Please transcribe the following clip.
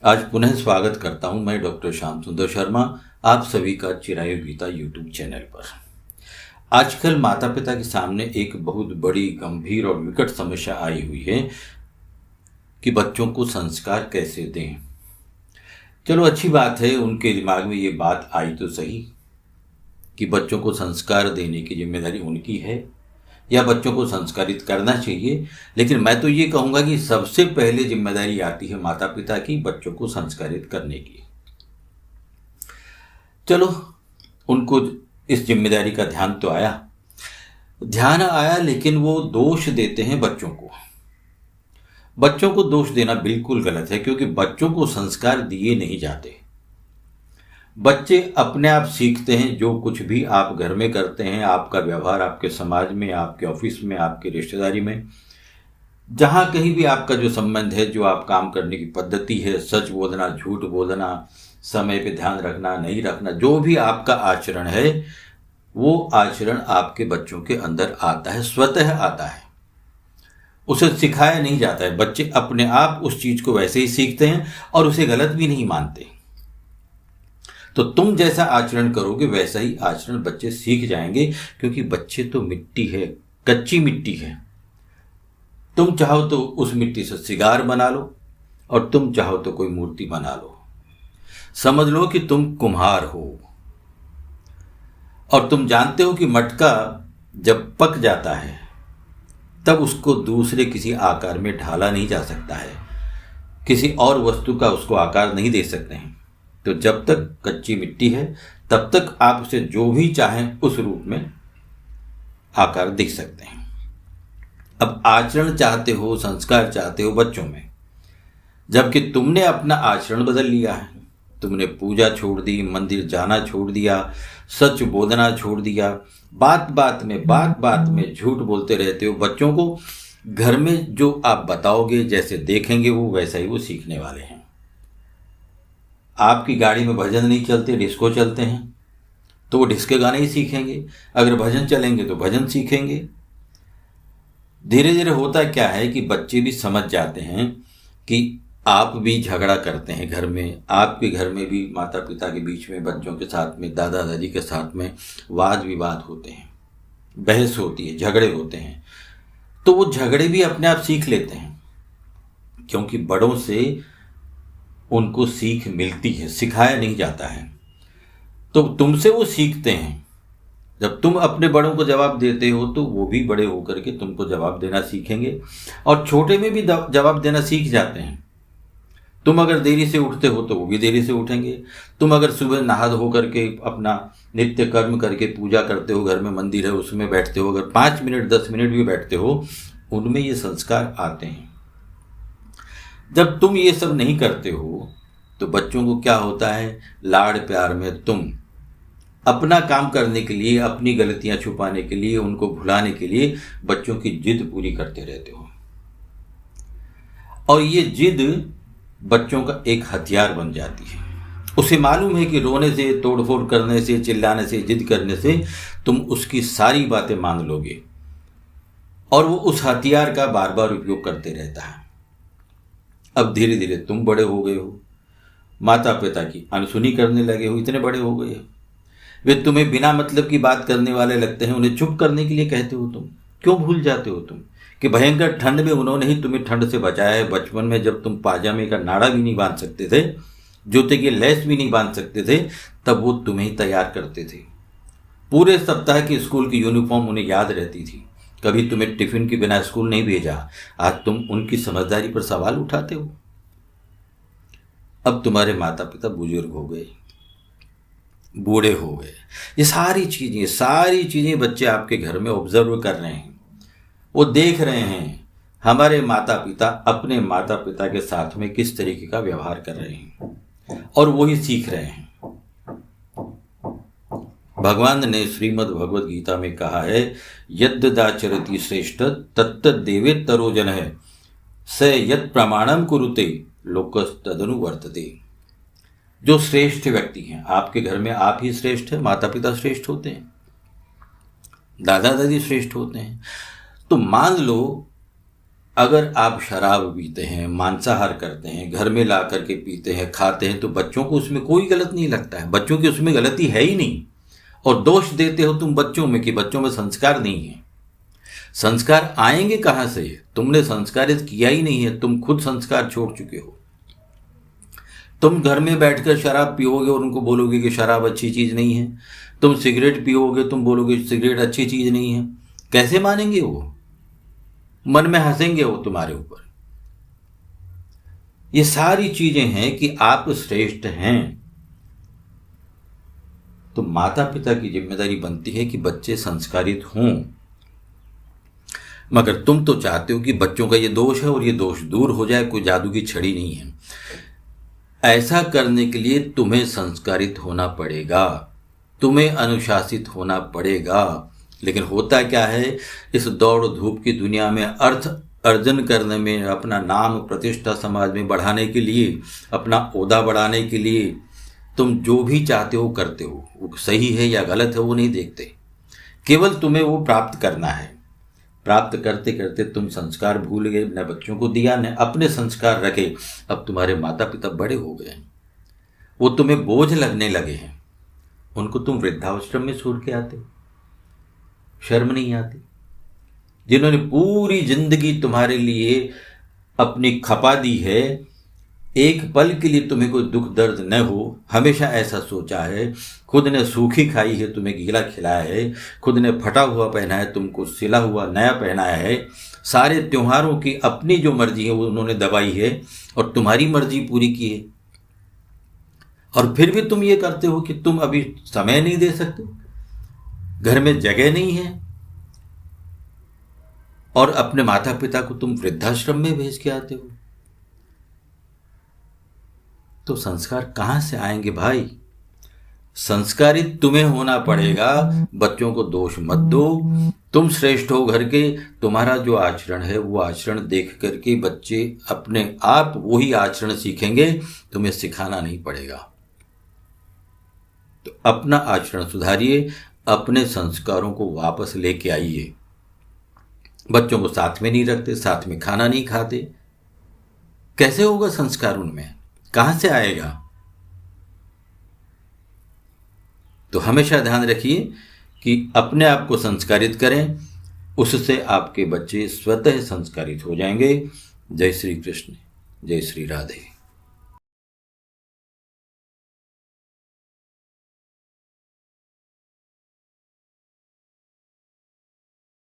आज पुनः स्वागत करता हूं मैं डॉक्टर श्याम सुंदर शर्मा आप सभी का चिरायु गीता यूट्यूब चैनल पर। आजकल माता पिता के सामने एक बहुत बड़ी गंभीर और विकट समस्या आई हुई है कि बच्चों को संस्कार कैसे दें। चलो अच्छी बात है, उनके दिमाग में ये बात आई तो सही कि बच्चों को संस्कार देने की जिम्मेदारी उनकी है या बच्चों को संस्कारित करना चाहिए। लेकिन मैं तो ये कहूँगा कि सबसे पहले जिम्मेदारी आती है माता पिता की बच्चों को संस्कारित करने की। चलो, उनको इस जिम्मेदारी का ध्यान तो आया, लेकिन वो दोष देते हैं बच्चों को। बच्चों को दोष देना बिल्कुल गलत है, क्योंकि बच्चों को संस्कार दिए नहीं जाते। बच्चे अपने आप सीखते हैं। जो कुछ भी आप घर में करते हैं, आपका व्यवहार आपके समाज में, आपके ऑफिस में, आपके रिश्तेदारी में, जहाँ कहीं भी आपका जो संबंध है, जो आप काम करने की पद्धति है, सच बोलना, झूठ बोलना, समय पे ध्यान रखना, नहीं रखना, जो भी आपका आचरण है, वो आचरण आपके बच्चों के अंदर आता है, स्वतः आता है। उसे सिखाया नहीं जाता है। बच्चे अपने आप उस चीज़ को वैसे ही सीखते हैं और उसे गलत भी नहीं मानते। तो तुम जैसा आचरण करोगे वैसा ही आचरण बच्चे सीख जाएंगे, क्योंकि बच्चे तो मिट्टी है, कच्ची मिट्टी है। तुम चाहो तो उस मिट्टी से सिगार बना लो और तुम चाहो तो कोई मूर्ति बना लो। समझ लो कि तुम कुम्हार हो और तुम जानते हो कि मटका जब पक जाता है तब उसको दूसरे किसी आकार में ढाला नहीं जा सकता है, किसी और वस्तु का उसको आकार नहीं दे सकते हैं। तो जब तक कच्ची मिट्टी है तब तक आप उसे जो भी चाहें उस रूप में आकार दे सकते हैं। अब आचरण चाहते हो, संस्कार चाहते हो बच्चों में, जबकि तुमने अपना आचरण बदल लिया है। तुमने पूजा छोड़ दी, मंदिर जाना छोड़ दिया, सच बोलना छोड़ दिया, बात बात में झूठ बोलते रहते हो। बच्चों को घर में जो आप बताओगे, जैसे देखेंगे वो वैसा ही वो सीखने वाले हैं। आपकी गाड़ी में भजन नहीं चलते, डिस्को चलते हैं, तो वो डिस्को गाने ही सीखेंगे। अगर भजन चलेंगे तो भजन सीखेंगे। धीरे धीरे होता क्या है कि बच्चे भी समझ जाते हैं कि आप भी झगड़ा करते हैं घर में, आपके घर में भी माता पिता के बीच में, बच्चों के साथ में, दादा दादी के साथ में वाद विवाद होते हैं, बहस होती है, झगड़े होते हैं। तो वो झगड़े भी अपने आप सीख लेते हैं, क्योंकि बड़ों से उनको सीख मिलती है, सिखाया नहीं जाता है। तो तुमसे वो सीखते हैं। जब तुम अपने बड़ों को जवाब देते हो तो वो भी बड़े होकर के तुमको जवाब देना सीखेंगे, और छोटे में भी जवाब देना सीख जाते हैं। तुम अगर देरी से उठते हो तो वो भी देरी से उठेंगे। तुम अगर सुबह नहा धो करके अपना नित्य कर्म करके पूजा करते हो, घर में मंदिर है उसमें बैठते हो, अगर 5 मिनट 10 मिनट भी बैठते हो, उनमें ये संस्कार आते हैं। जब तुम ये सब नहीं करते हो तो बच्चों को क्या होता है, लाड़ प्यार में तुम अपना काम करने के लिए, अपनी गलतियां छुपाने के लिए, उनको भुलाने के लिए बच्चों की जिद पूरी करते रहते हो। और ये जिद बच्चों का एक हथियार बन जाती है। उसे मालूम है कि रोने से, तोड़फोड़ करने से, चिल्लाने से, जिद करने से तुम उसकी सारी बातें मान लोगे, और वो उस हथियार का बार बार उपयोग करते रहता है। अब धीरे धीरे तुम बड़े हो गए हो, माता पिता की अनसुनी करने लगे हो, इतने बड़े हो गए। वे तुम्हें बिना मतलब की बात करने वाले लगते हैं, उन्हें चुप करने के लिए कहते हो तुम। क्यों भूल जाते हो तुम कि भयंकर ठंड में उन्होंने ही तुम्हें ठंड से बचाया है। बचपन में जब तुम पाजामे का नाड़ा भी नहीं बांध सकते थे, जूते की लेस भी नहीं बांध सकते थे, तब वो तुम्हें ही तैयार करते थे। पूरे सप्ताह की स्कूल की यूनिफॉर्म उन्हें याद रहती थी। कभी तुम्हें टिफिन के बिना स्कूल नहीं भेजा। आज तुम उनकी समझदारी पर सवाल उठाते हो। अब तुम्हारे माता पिता बुजुर्ग हो गए, बूढ़े हो गए। ये सारी चीजें बच्चे आपके घर में ऑब्जर्व कर रहे हैं। वो देख रहे हैं हमारे माता पिता अपने माता पिता के साथ में किस तरीके का व्यवहार कर रहे हैं, और वही सीख रहे हैं। भगवान ने श्रीमद् भगवद गीता में कहा है, यद्दाचरति श्रेष्ठ तत्त देवेत्तरो जनः स यत् प्रमाणम कुरुते लोकस्तदनु वर्तते। जो श्रेष्ठ व्यक्ति हैं, आपके घर में आप ही श्रेष्ठ हैं, माता पिता श्रेष्ठ होते हैं, दादा दादी श्रेष्ठ होते हैं। तो मान लो अगर आप शराब पीते हैं, मांसाहार करते हैं, घर में ला करके पीते हैं, खाते हैं, तो बच्चों को उसमें कोई गलत नहीं लगता है, बच्चों की उसमें गलती है ही नहीं। और दोष देते हो तुम बच्चों में कि बच्चों में संस्कार नहीं है। संस्कार आएंगे कहाँ से? तुमने संस्कारित किया ही नहीं है, तुम खुद संस्कार छोड़ चुके हो। तुम घर में बैठकर शराब पियोगे और उनको बोलोगे कि शराब अच्छी चीज़ नहीं है। तुम सिगरेट पियोगे, तुम बोलोगे सिगरेट अच्छी चीज़ नहीं है। कैसे मानेंगे वो? मन में हंसेंगे वो तुम्हारे ऊपर। ये सारी चीजें हैं कि आप श्रेष्ठ हैं, तो माता पिता की जिम्मेदारी बनती है कि बच्चे संस्कारित हों। मगर तुम तो चाहते हो कि बच्चों का ये दोष है और ये दोष दूर हो जाए, कोई जादू की छड़ी नहीं है। ऐसा करने के लिए तुम्हें संस्कारित होना पड़ेगा, तुम्हें अनुशासित होना पड़ेगा। लेकिन होता क्या है, इस दौड़ धूप की दुनिया में अर्थ अर्जन करने में, अपना नाम प्रतिष्ठा समाज में बढ़ाने के लिए, अपना ओहदा बढ़ाने के लिए तुम जो भी चाहते हो करते हो। वो सही है या गलत है वो नहीं देखते, केवल तुम्हें वो प्राप्त करना है। प्राप्त करते करते तुम संस्कार भूल गए, न बच्चों को दिया न अपने संस्कार रखे। अब तुम्हारे माता पिता बड़े हो गए, वो तुम्हें बोझ लगने लगे हैं, उनको तुम वृद्धाश्रम में छोड़ के आते, शर्म नहीं आती? जिन्होंने पूरी जिंदगी तुम्हारे लिए अपनी खपा दी है, एक पल के लिए तुम्हें कोई दुख दर्द न हो, हमेशा ऐसा सोचा है। खुद ने सूखी खाई है, तुम्हें गीला खिलाया है, खुद ने फटा हुआ पहना है, तुमको सिला हुआ नया पहनाया है। सारे त्योहारों की अपनी जो मर्जी है वो उन्होंने दबाई है और तुम्हारी मर्जी पूरी की है। और फिर भी तुम ये करते हो कि तुम अभी समय नहीं दे सकते, घर में जगह नहीं है, और अपने माता पिता को तुम वृद्धाश्रम में भेज के आते हो। तो संस्कार कहां से आएंगे भाई? संस्कारित तुम्हें होना पड़ेगा। बच्चों को दोष मत दो, तुम श्रेष्ठ हो घर के, तुम्हारा जो आचरण है वो आचरण देख करके बच्चे अपने आप वही आचरण सीखेंगे, तुम्हें सिखाना नहीं पड़ेगा। तो अपना आचरण सुधारिए, अपने संस्कारों को वापस लेके आइए। बच्चों को साथ में नहीं रखते, साथ में खाना नहीं खाते, कैसे होगा संस्कार उनमें? कहां से आएगा? तो हमेशा ध्यान रखिए कि अपने आप को संस्कारित करें, उससे आपके बच्चे स्वतः संस्कारित हो जाएंगे। जय श्री कृष्ण, जय श्री राधे।